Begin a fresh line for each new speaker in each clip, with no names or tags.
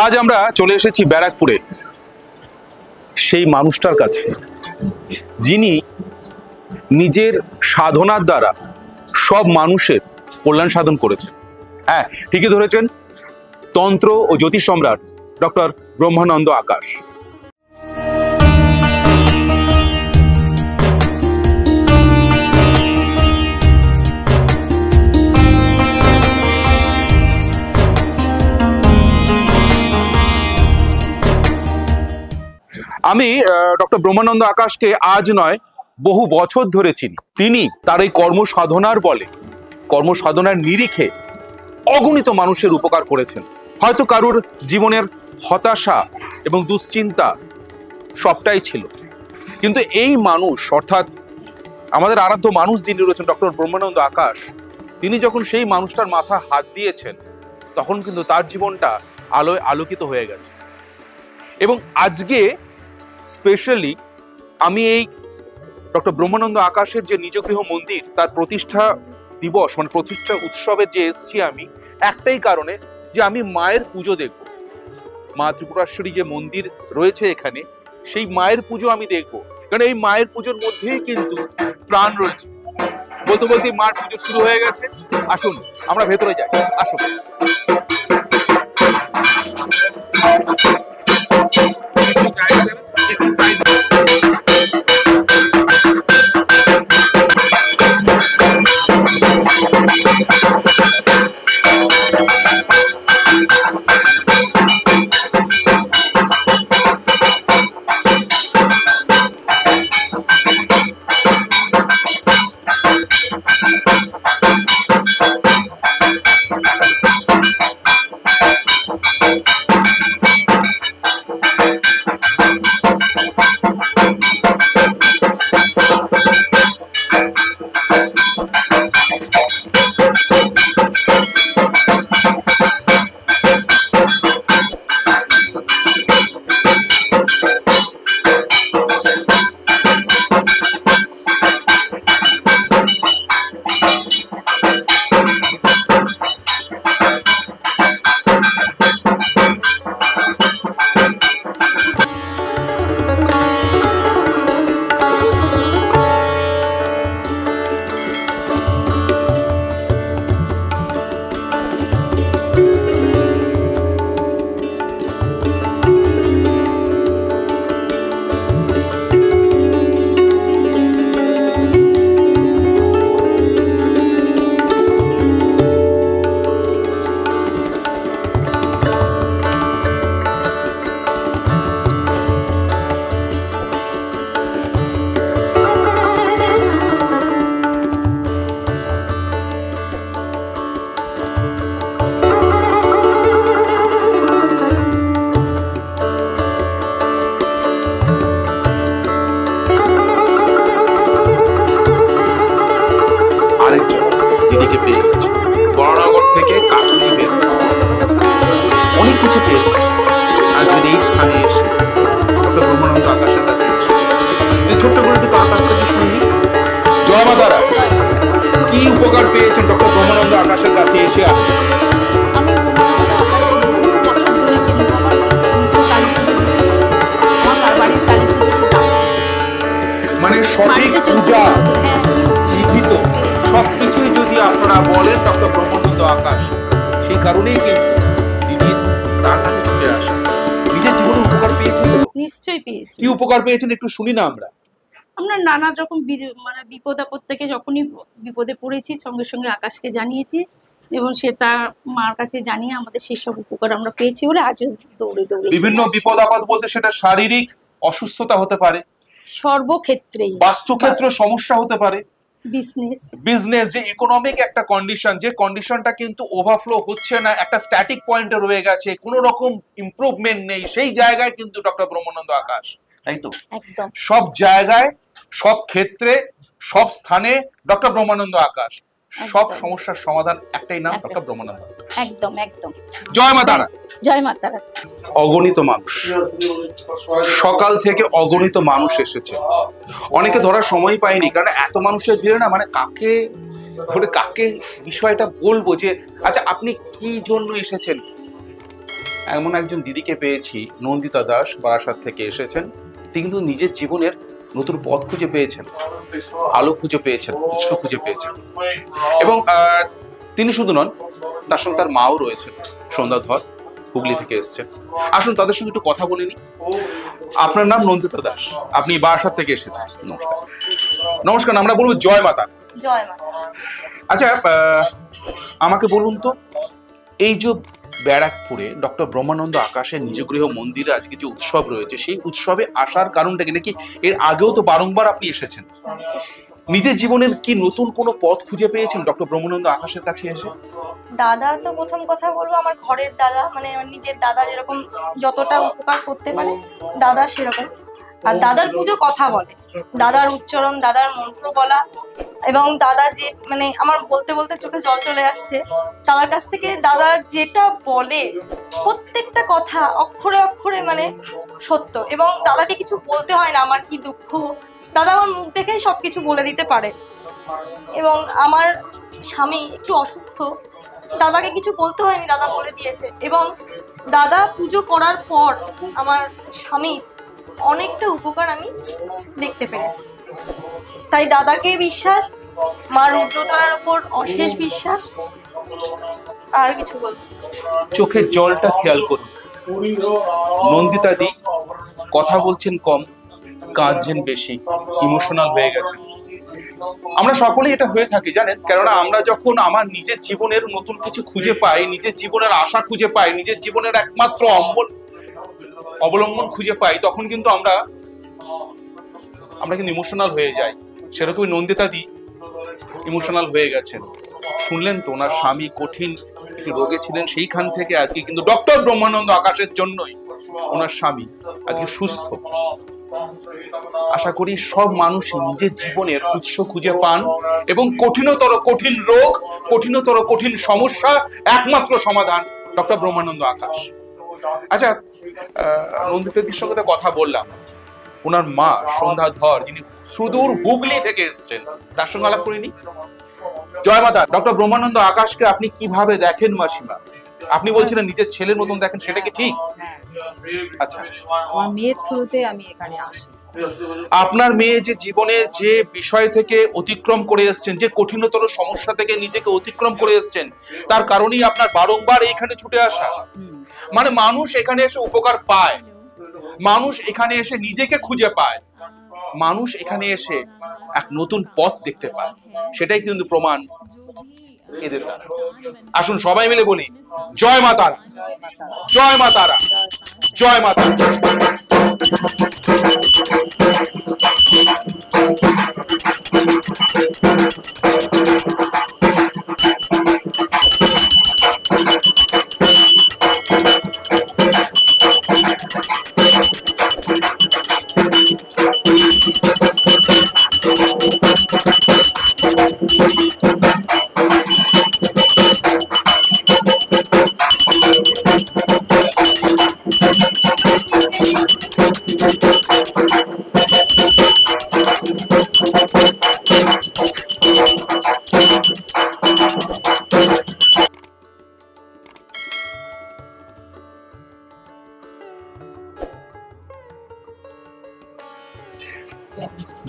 আজ আমরা চলে এসেছি ব্যারাকপুরে সেই মানুষটার কাছে যিনি নিজের সাধনার দ্বারা সব মানুষের কল্যাণ সাধন করেছেন। হ্যাঁ, ঠিকই ধরেছেন, তন্ত্র ও জ্যোতিষ সম্রাট ডক্টর ব্রহ্মানন্দ আকাশ। আমি ডক্টর ব্রহ্মানন্দ আকাশকে আজ নয় বহু বছর ধরে চিনি। তিনি তার এই কর্মসাধনার বলে, কর্মসাধনার নিরিখে অগণিত মানুষের উপকার করেছেন। হয়তো কারুর জীবনের হতাশা এবং দুশ্চিন্তা সবটাই ছিল, কিন্তু এই মানুষ অর্থাৎ আমাদের আরাধ্য মানুষ যিনি রয়েছেন ডক্টর ব্রহ্মানন্দ আকাশ, তিনি যখন সেই মানুষটার মাথা হাত দিয়েছেন তখন কিন্তু তার জীবনটা আলোয় আলোকিত হয়ে গেছে। এবং আজকে স্পেশালি আমি এই ডক্টর ব্রহ্মানন্দ আকাশের যে নিজগৃহ মন্দির তার প্রতিষ্ঠা দিবস মানে প্রতিষ্ঠা উৎসবের যে এসছি আমি একটাই কারণে, যে আমি মায়ের পুজো দেখব। মা ত্রিপুরাশ্বরী যে মন্দির রয়েছে এখানে, সেই মায়ের পুজো আমি দেখব, কারণ এই মায়ের পুজোর মধ্যেই কিন্তু প্রাণ রয়েছে। বলতে বলতে মার পুজো শুরু হয়ে গেছে। আসুন আমরা ভেতরে যাই, আসুন। দিদিকে পেয়ে গেছে, বড়নগর থেকে কাকুলি বের অনেক কিছু পেয়েছে। আজকের এই স্থানে এসে ডক্টর ব্রহ্মানন্দ আকাশের কাছে এসে ছোট্ট করে একটু তার কাছ থেকে শুনি। জয় মা তারা, কি উপকার পেয়েছেন ডক্টর ব্রহ্মানন্দ আকাশের কাছে এসে? মানে সঠিক পূজা বিধিত সবকিছুই যদি আপনারা বলেন ডক্টর ব্রহ্মানন্দ আকাশ, সেই কারণেই কিন্তু দিদি তার কাছে ছুটে আসেন। নিজের জীবনে উপকার পেয়েছেন?
নিশ্চয়ই পেয়েছি।
কি উপকার পেয়েছেন একটু শুনি না আমরা।
আমরা নানা রকম মানে বিপদ আপদ থেকে যখনই বিপদে পড়েছি সঙ্গে সঙ্গে আকাশকে জানিয়েছি এবং সে তার মার কাছে জানিয়ে আমাদের সেই সব উপকার আমরা পেয়েছি বলে আজও দৌড়ে দৌড়ে। বিভিন্ন
বিপদ আপদ বলতে সেটা শারীরিক অসুস্থতা হতে পারে,
সর্বক্ষেত্রেই
বাস্তুক্ষেত্র সমস্যা হতে পারে,
বিজনেস
যে ইকোনমিক একটা কন্ডিশন, যে কন্ডিশনটা কিন্তু ওভারফ্লো হচ্ছে না, একটা স্ট্যাটিক পয়েন্টে রয়ে গেছে, কোনো রকম ইমপ্রুভমেন্ট নেই, সেই জায়গায় কিন্তু ডক্টর ব্রহ্মানন্দ আকাশ, তাই তো?
একদম
সব জায়গায়, সব ক্ষেত্রে, সব স্থানে ডক্টর ব্রহ্মানন্দ আকাশ। সব সমস্যার সমাধান একটাই নাম, ডক্টর ব্রহ্মানন্দ।
একদম একদম।
জয় মা তারা।
জয় মা তারা।
অগণিত মানুষ, সকাল থেকে অগণিত মানুষ এসেছে। অনেকে ধরার সময় পায়নি, কারণ এত মানুষের ভিড়ে না, মানে কাকে ধরে কাকে বিষয়টা বলবো। যে আচ্ছা, আপনি কি জন্য এসেছেন? এমন একজন দিদিকে পেয়েছি, নন্দিতা দাস, বারাসাত থেকে এসেছেন। তিনি কিন্তু নিজের জীবনের নতুন পথ খুঁজে পেয়েছেন, আলো খুঁজে পেয়েছেন, উৎস খুঁজে পেয়েছেন। এবং তিনি শুধু নন, তার সঙ্গে তার মাও রয়েছেন, সন্ধ্যা ধর, হুগলি থেকে এসেছেন। আসুন তাদের সঙ্গে একটু কথা বলে নিই। আপনার নাম নন্দিতা দাস, আপনি বারাসাত থেকে এসেছেন। নমস্কার। নমস্কার, আমরা বলবো জয় মাতা।
জয় মা।
আচ্ছা, আমাকে বলুন তো, এই যে ব্যারাকপুরে ডক্টর ব্রহ্মানন্দ আকাশের নিজগৃহ মন্দিরে আজকে যে উৎসব রয়েছে, সেই উৎসবে আসার কারণটা কি, নাকি এর আগেও তো বারংবার আপনি এসেছেন? নিজের জীবনের কি নতুন কোনো পথ খুঁজে পেয়েছেন ডক্টর ব্রহ্মানন্দ আকাশের কাছে এসে?
দাদা তো প্রথম কথা বলবো, আমার ঘরের দাদা, মানে আমার নিজের দাদা যেরকম যতটা উপকার করতে পারে দাদা সেরকম। আর দাদার পুজো কথা বলে, দাদার উচ্চারণ, দাদার মন্ত্র বলা, এবং দাদা যে মানে আমার বলতে বলতে চোখে জল চলে আসছে। দাদার কাছ থেকে দাদা যেটা বলে প্রত্যেকটা কথা অক্ষরে অক্ষরে মানে সত্য, এবং দাদাকে কিছু বলতে হয় না আমার কি দুঃখ, দাদা আমার মুখ দেখেই সবকিছু বলে দিতে পারে। এবং আমার স্বামী একটু অসুস্থ, দাদাকে কিছু বলতে হয়নি, দাদা বলে দিয়েছে। এবং দাদা পুজো করার পর আমার স্বামী অনেকটা উপকার আমি দেখতে পেরেছি। তাই দাদাকে বিশ্বাস, মা রুদ্রতার উপর অশেষ বিশ্বাস, আর কিছু বলবো।
চোখের জলটা খেয়াল করুন। নন্দিতা দি কথা বলছেন কম, কাঁদছেন বেশি, ইমোশনাল হয়ে গেছেন। আমরা সকলেই এটা হয়ে থাকি জানেন, কেননা আমরা যখন আমার নিজের জীবনের নতুন কিছু খুঁজে পাই, নিজের জীবনের আশা খুঁজে পাই, নিজের জীবনের একমাত্র অবলম্বন খুঁজে পাই, তখন কিন্তু আমরা কিন্তু ইমোশনাল হয়ে যাই। সেরকমই নন্দিতা দি ইমোশনাল হয়ে গেছেন। শুনলেন তো, ওনার স্বামী কঠিন একটি রোগে ছিলেন, সেইখান থেকে আজকে কিন্তু ডক্টর ব্রহ্মানন্দ আকাশের জন্যই ওনার স্বামী আজকে সুস্থ। আশা করি সব মানুষ নিজের জীবনের উৎস খুঁজে পান এবং কঠিন রোগ, কঠিন সমস্যা একমাত্র সমাধান ডক্টর ব্রহ্মানন্দ আকাশ। আচ্ছা, নন্দিতাদির সঙ্গে তো কথা বললাম, ওনার মা সন্ধ্যা ধর, যিনি সুদূর হুগলি থেকে এসেছেন, তার সঙ্গে আলাপ করিনি। জয় মাতা। ডক্টর ব্রহ্মানন্দ আকাশকে আপনি কিভাবে দেখেন মাসিমা? আপনি বলছিলেন নিজের ছেলের মতন দেখেন, সেটা কি ঠিক? আচ্ছা,
আমার মেয়ের থ্রুতে আমি এখানে আসি।
আপনার মেয়ে যে জীবনে যে বিষয় থেকে অতিক্রম করে এসেছেন, যে কঠিনতর সমস্যা থেকে নিজেকে অতিক্রম করে এসেছেন, তার কারণেই আপনার বারংবার এইখানে ছুটে আসা। মানে মানুষ এখানে এসে উপকার পায়, মানুষ এখানে এসে নিজেকে খুঁজে পায়, মানুষ এখানে এসে এক নতুন পথ দেখতে পায়। সেটাই কিন্তু প্রমাণ এদের দ্বারা। আসুন সবাই মিলে বলি জয় মা তারা, জয় মা তারা, জয় মা তারা।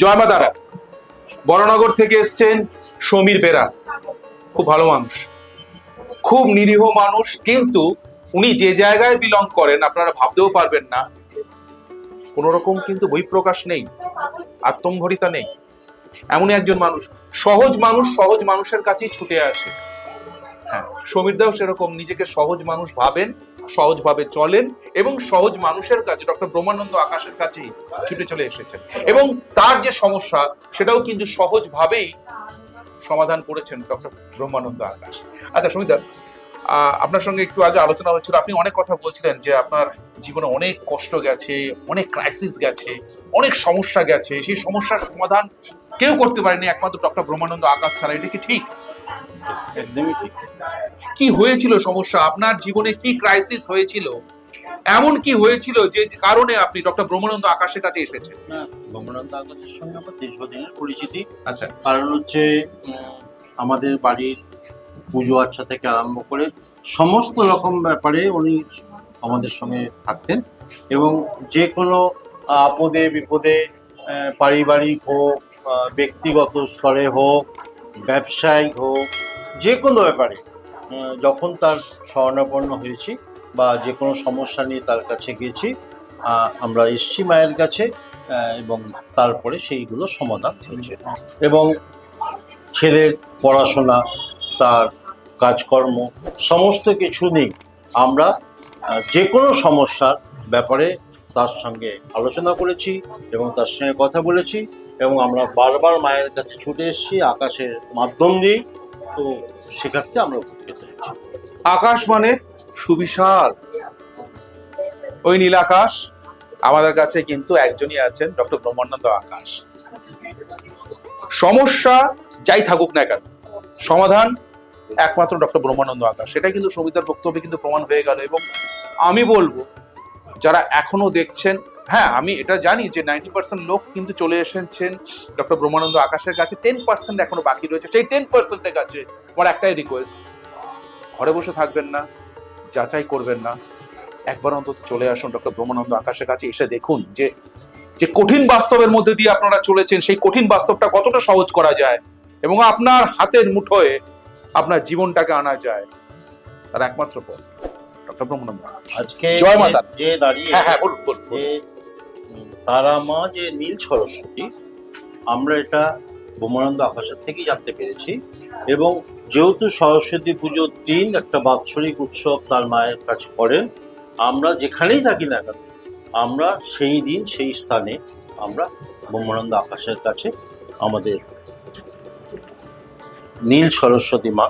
জয় মা তারা। বড়নগর থেকে এসছেন সমীর বেরা, খুব ভালো মানুষ, খুব নিরীহ মানুষ, কিন্তু উনি যে জায়গায় বিলং করেন আপনারা ভাবতেও পারবেন না। কোন রকম কিন্তু বহিঃপ্রকাশ নেই, আত্মম্ভরিতা নেই। এমনই একজন মানুষ, সহজ মানুষের কাছেই ছুটে আসে। হ্যাঁ, সমীর দাও সেরকম নিজেকে সহজ মানুষ ভাবেন, সহজভাবে চলেন এবং সহজ মানুষের কাছে, ডক্টর ব্রহ্মানন্দ আকাশের কাছেই ছুটে চলে এসেছেন। এবং তার যে সমস্যা সেটাও কিন্তু সহজভাবেই সমাধান করেছেন ডক্টর ব্রহ্মানন্দ আকাশ। আচ্ছা সুমিতা, আপনার সঙ্গে একটু আগে আলোচনা হচ্ছিল, আপনি অনেক কথা বলছিলেন যে আপনার জীবনে অনেক কষ্ট গেছে, অনেক ক্রাইসিস গেছে, অনেক সমস্যা গেছে, সেই সমস্যার সমাধান কেউ করতে পারেনি একমাত্র ডক্টর ব্রহ্মানন্দ আকাশ ছাড়া। এটা কি ঠিক?
একদমই ঠিক।
কি হয়েছিল সমস্যা আপনার জীবনে? কি ক্রাইসিস হয়েছিল? এমন কি হয়েছিল যে কারণে আপনি ডক্টর ব্রহ্মানন্দ আকাশের কাছে এসেছেন?
না, ব্রহ্মানন্দ আকাশের সঙ্গে আমার দীর্ঘদিনের পরিচিতি।
আচ্ছা,
কারণ হচ্ছে আমাদের বাড়ির পুজো আর্চা থেকে আরম্ভ করে সমস্ত রকম ব্যাপারে উনি আমাদের সঙ্গে থাকতেন এবং যে কোনো আপদে বিপদে পারিবারিক হোক, ব্যক্তিগত স্তরে হোক, ব্যবসায়িক হোক, যে কোনো ব্যাপারে যখন তার শরণাপন্ন হয়েছি বা যে কোনো সমস্যা নিয়ে তার কাছে গেছি, আমরা এসছি মায়ের কাছে এবং তারপরে সেইগুলো সমাধান হয়েছে। এবং ছেলের পড়াশোনা, তার কাজকর্ম, সমস্ত কিছু নিয়ে আমরা যে কোনো সমস্যার ব্যাপারে তার সঙ্গে আলোচনা করেছি এবং তার সঙ্গে কথা বলেছি এবং আমরা বারবার মায়ের কাছে ছুটে এসেছি আকাশের মাধ্যম দিয়েই। তো সেক্ষেত্রে আমরা উপকৃত হয়েছি।
আকাশ মানে সুবিশাল, ওই নীল আকাশ। আমাদের কাছে কিন্তু একজনই আছেন, ডক্টর ব্রহ্মানন্দ আকাশ। সমস্যা যাই থাকুক না কেন, সমাধান একমাত্র ডক্টর ব্রহ্মানন্দ আকাশ। সেটাই কিন্তু সবিতার বক্তব্যে কিন্তু প্রমাণ হয়ে গেল। এবং আমি বলবো যারা এখনো দেখছেন, হ্যাঁ আমি এটা জানি যে 90% লোক কিন্তু চলে এসেছেন ডক্টর ব্রহ্মানন্দ আকাশের কাছে, 10% এখনো বাকি রয়েছে। সেই 10%-এর কাছে আমার একটাই রিকোয়েস্ট, ঘরে বসে থাকবেন না, যাচাই করবেন না, একবার অন্তত চলে আসুন ডক্টর ব্রহ্মানন্দ আকাশের কাছে। এসে দেখুন যে যে কঠিন বাস্তবের মধ্যে দিয়ে আপনারা চলেছেন, সেই কঠিন বাস্তবটা কতটা সহজ করা যায় এবং আপনার হাতের মুঠোয় আপনার জীবনটাকে আনা যায়। তার একমাত্র পথ ডক্টর ব্রহ্মানন্দ আকাশ।
আজকে
জয় মাতা
যে দাঁড়িয়ে
হ্যাঁ বলুন বলুন।
যে তারা মা যে নীল সরস্বতী, আমরা এটা ব্রহ্মানন্দ আকাশের থেকেই জানতে পেরেছি। এবং যেহেতু সরস্বতী পুজোর দিন একটা বাৎসরিক উৎসব তার মায়ের কাছে করেন, আমরা যেখানেই থাকি না কেন আমরা সেই দিন সেই স্থানে আমরা ব্রহ্মানন্দ আকাশের কাছে আমাদের নীল সরস্বতী মা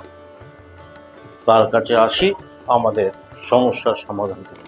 তার কাছে আসি আমাদের সমস্যার সমাধান করি।